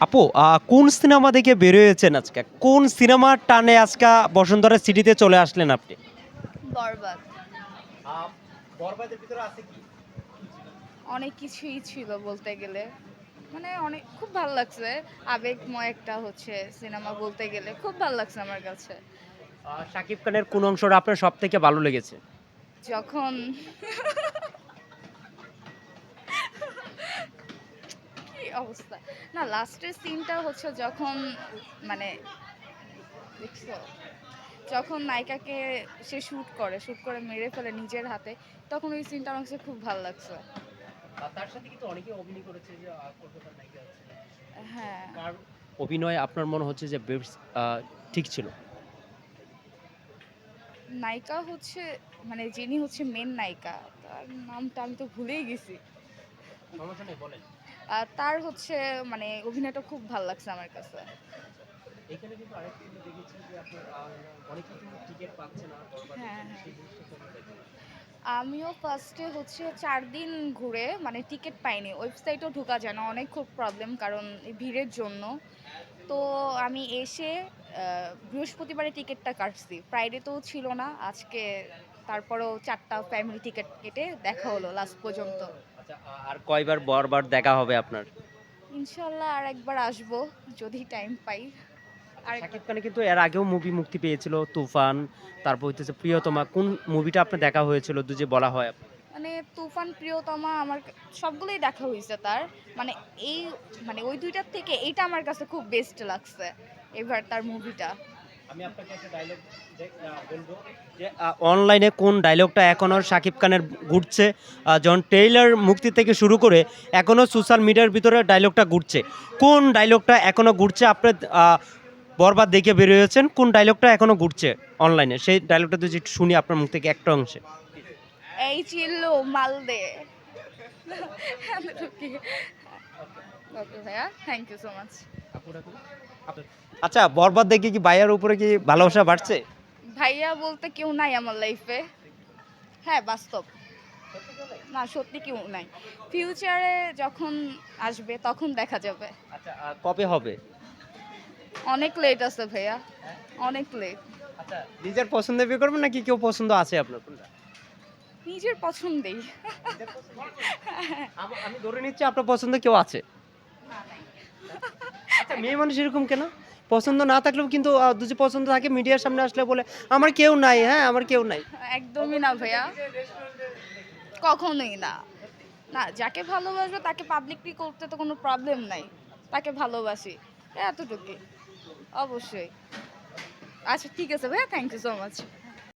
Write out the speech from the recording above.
আপু কোন সিনেমা দেখে বেরিয়েছেন আজকে? কোন সিনেমার টানে আজকে বসুন্ধরা সিটিতে চলে আসলেন আপনি? বরবাদ। বরবাদের ভিতরে আছে কি? অনেক কিছুই ছিল বলতে গেলে। মানে অনেক খুব ভাল লাগছে। আবেগময় একটা হচ্ছে সিনেমা বলতে গেলে। খুব ভাল লাগছে আমার কাছে। শাকিব খানের কোন অংশটা আপনার সবথেকে ভালো লেগেছে? যখন কি অবস্থা? না লাস্টের সিনটা হচ্ছে যখন মানে দেখছো? যখন নায়িকাকে সে শুট করে মেরে ফেলে নিজের হাতে, তখন ওই সিনটা আমার কাছে খুব ভাল লাগছে। তার সাথে কিন্তু অনেকেই অভিনয় করেছে যে কলকাতার নায়িকা আছে। হ্যাঁ। কার অভিনয় আপনার মনে হচ্ছে যে বেশ ঠিক ছিল? নায়িকা হচ্ছে মানে যিনি হচ্ছে মেন নায়িকা, তার নামটা আমি তো ভুলেই গেছি। সমস্যা নেই বলেন। তার হচ্ছে মানে অভিনয়টা খুব ভাল লাগছে আমার কাছে। এখানে কিন্তু আরেকটা জিনিস দেখেছি যে আপনার অনেকেই কিন্তু টিকেট পাচ্ছে না বরবাদের হ্যাঁ, জন্য। হ্যাঁ। সেই জিনিসটা কেমন দেখেন? আমিও ফার্স্টে হচ্ছে ৪ দিন ঘুরে মানে টিকেট পাইনি। ওয়েবসাইটেও ঢোকা যায় না। অনেক খুব প্রবলেম কারণ এই ভিড়ের জন্য। তো আমি এসে বৃহস্পতিবারে টিকেটটা কাটছি। ফ্রাইডেতেও ছিল না। আজকে তারপরেও ৪ টা ফ্যামিলি টিকেট কেটে দেখা হলো লাস্ট পর্যন্ত। আচ্ছা আর কয়বার বরবার দেখা হবে আপনার? ইনশাআল্লাহ আরেকবার আসবো যদি টাইম পাই। আরেকবার শাকিব খানের কিন্তু এর আগেও মুভি মুক্তি পেয়েছিল 'তুফান', তারপর হইতেছে 'প্রিয়তমা'। কোন মুভিটা আপনার দেখা হয়েছিল যদি বলা হয় আপনার? মানে তুফান প্রিয়তমা আমার সবগুলোই দেখা হইছে তার। মানে এই মানে ওই ২ টার থেকে এইটা আমার কাছে খুব বেস্ট লাগছে। এবার তার মুভিটা। আমি আপনাকে একটা ডায়লগ বলবো যে অনলাইনে কোন ডায়লগটা এখনো শাকিব খানের ঘুরছে, যখন ট্রেইলার মুক্তি থেকে শুরু করে এখনো সোশ্যাল মিডিয়ার ভিতরে ডায়লগটা ঘুরছে। কোন ডায়লগটা এখনো ঘুরছে আপনার বরবাদ দেখে বের হয়েছেন, কোন ডায়লগটা এখনো ঘুরছে অনলাইনে? সেই ডায়লগটা যদি একটু শুনি আপনার মুখ থেকে একটা অংশে। এই চিল্লু মাল দে। এতটুকুই। ওকে ভাইয়া, থ্যাংক ইউ সো মাচ। আচ্ছা বরবাদ দেখে কি ভাইয়ার উপরে কি ভালোবাসা বাড়ছে? ভাইয়া বলতে কেউ নাই আমার লাইফে। হ্যাঁ, বাস্তব। না সত্যি কেউ নাই। ফিউচারে যখন আসবে তখন দেখা যাবে। আচ্ছা কবে হবে? অনেক লেট আছে ভাইয়া, অনেক লেট। আচ্ছা নিজের পছন্দে বিয়ে করবেন নাকি কেউ পছন্দ আছে আপনার কোনটা? নিজের পছন্দেই। আমি ধরে নিচ্ছি আপনার পছন্দ কেউ আছে। না, নাই। আচ্ছা মেয়ে মানুষ এরকম কেন? পছন্দ না থাকলেও কিন্তু যদি পছন্দ থাকে মিডিয়ার সামনে আসলে বলে আমার কেউ নাই, হ্যাঁ আমার কেউ নাই। একদমই না ভাইয়া, কখনোই না। না, যাকে ভালোবাসবো তাকে পাবলিকলি করতে তো কোনো প্রবলেম নাই। তাকে ভালোবাসি, এতটুকুই। অবশ্যই। আচ্ছা ঠিক আছে ভাইয়া, থ্যাংক ইউ সো মাচ।